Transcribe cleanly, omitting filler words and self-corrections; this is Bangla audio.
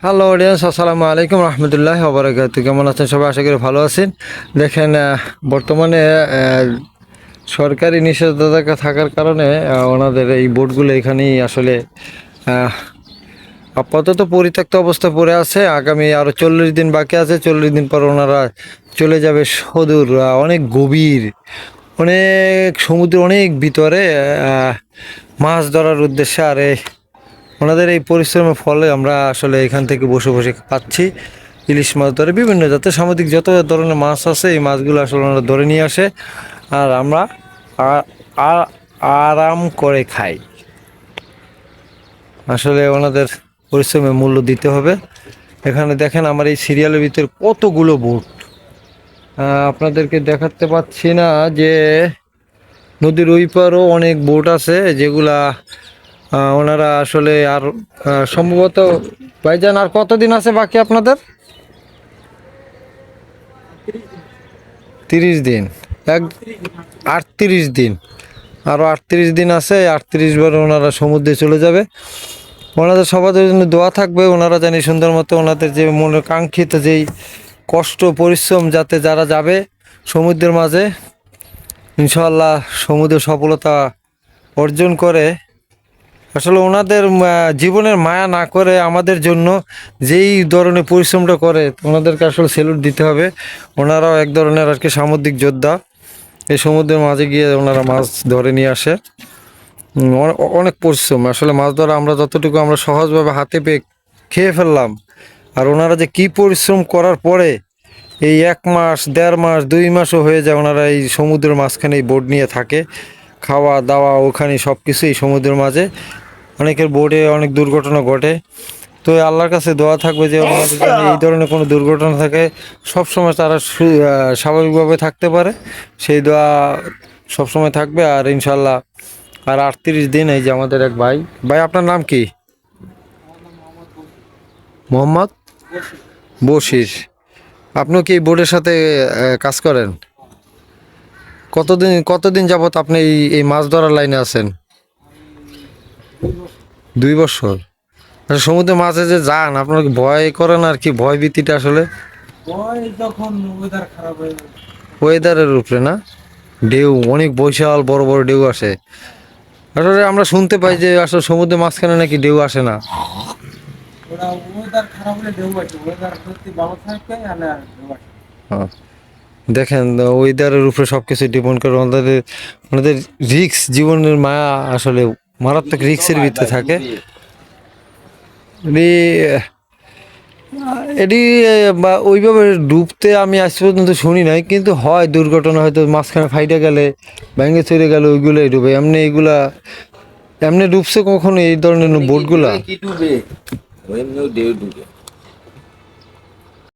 হ্যালো অডিয়েন্স, আসসালামু আলাইকুম রহমতুল্লাহ ওবরাকাতু। কেমন আছেন সবাই? আশা করি ভালো আছেন। দেখেন, বর্তমানে সরকারি নিষেধাজ্ঞা থাকার কারণে ওনাদের এই বোটগুলো এখানেই আসলে আহ, আপাতত পরিত্যক্ত অবস্থায় পড়ে আছে। আগামী আরও 40 দিন বাকি আছে। 40 দিন পর ওনারা চলে যাবে সদূর, অনেক গভীর, অনেক সমুদ্র, অনেক ভিতরে মাছ ধরার উদ্দেশ্যে। আর ওনাদের এই পরিশ্রমের ফলে আমরা আসলে এখান থেকে বসে বসে পাচ্ছি ইলিশ মাছ ধরে, বিভিন্ন জাতের সামুদ্রিক যত ধরনের মাছ আছে এই মাছগুলো আসলে ওনারা ধরে নিয়ে আসে, আর আমরা আরাম করে খাই। আসলে ওনাদের পরিশ্রমের মূল্য দিতে হবে। এখানে দেখেন আমার এই সিরিয়ালের ভিতরে কতগুলো বোট, আপনাদেরকে দেখাতে পাচ্ছি না যে নদীর ওই পারও অনেক বোট আছে যেগুলা ওনারা আসলে আর সম্ভবত, ভাইজান আর কতদিন আছে বাকি আপনাদের? 30 দিন। এক 38 দিন, আরও 38 দিন আছে। 38 বার ওনারা সমুদ্রে চলে যাবে। ওনাদের সবার জন্য দোয়া থাকবে, ওনারা জানি সুন্দর মতো ওনাদের যে মনের কাঙ্ক্ষিত যেই কষ্ট পরিশ্রম, যাতে যারা যাবে সমুদ্রের মাঝে ইনশাআল্লাহ সমুদ্র সফলতা অর্জন করে। আসলে ওনাদের জীবনের মায়া না করে আমাদের জন্য যেই ধরনের পরিশ্রমটা করে ওনাদেরকে আসলে স্যালুট দিতে হবে। ওনারাও এক ধরনের আর কি সামুদ্রিক যোদ্ধা। এই সমুদ্রের মাঝে গিয়ে ওনারা মাছ ধরে নিয়ে আসে। অনেক পরিশ্রম আসলে মাছ ধরা, আমরা যতটুকু আমরা সহজভাবে হাতে পেয়ে খেয়ে ফেললাম, আর ওনারা যে কি পরিশ্রম করার পরে এই 1 মাস, 1.5 মাস, 2 মাসও হয়ে যায় ওনারা এই সমুদ্রের মাঝখানে এই বোট নিয়ে থাকে। খাওয়া দাওয়া ওখানে সব কিছু এই সমুদ্রের মাঝে। অনেকের বোটে অনেক দুর্ঘটনা ঘটে। তো আল্লাহর কাছে দোয়া থাকবে যে ওনাদের জন্য এই ধরনের কোনো দুর্ঘটনা থাকে সবসময় তারা স্বাভাবিকভাবে থাকতে পারে, সেই দোয়া সবসময় থাকবে। আর ইনশাল্লাহ আর 38 দিন। এই যে আমাদের এক ভাই, ভাই আপনার নাম কি? মোহাম্মদ বশির। আপনিও কি এই বোর্ডের সাথে কাজ করেন? কতদিন যাবত আপনি এই মাছ ধরার লাইনে আছেন? 2 বছর। আচ্ছা, সমুদ্রের মাঝে যে যান আপনার কি ভয় করেন? আর কি ভয় ভীতিটা আসলে ওয়েদারের উপরে না? ঢেউ অনেক বিশাল বড় বড় ঢেউ আসে। আসলে আমরা শুনতে পাই যে আসলে সমুদ্রের মাঝখানে নাকি ঢেউ আসে না। হ্যাঁ, দেখেন ওয়েদারের উপরে সবকিছু ডিপেন্ড করে। ওনাদের রিক্স, জীবনের মায়া আসলে মারাত্মক রিক্সের ভিতরে থাকে। এটি এটি বা ওইভাবে ডুবতে আমি আজ পর্যন্ত শুনি নাই, কিন্তু হয় দুর্ঘটনা, হয়তো মাঝখানে ফাইটে গেলে, ভেঙে চড়ে গেলে ওইগুলোই ডুবে। এমনি এইগুলা এমনি ডুবছে কখনো এই ধরনের বোটগুলা? কি ডুবে? এমনিও ঢেউ ডুবে।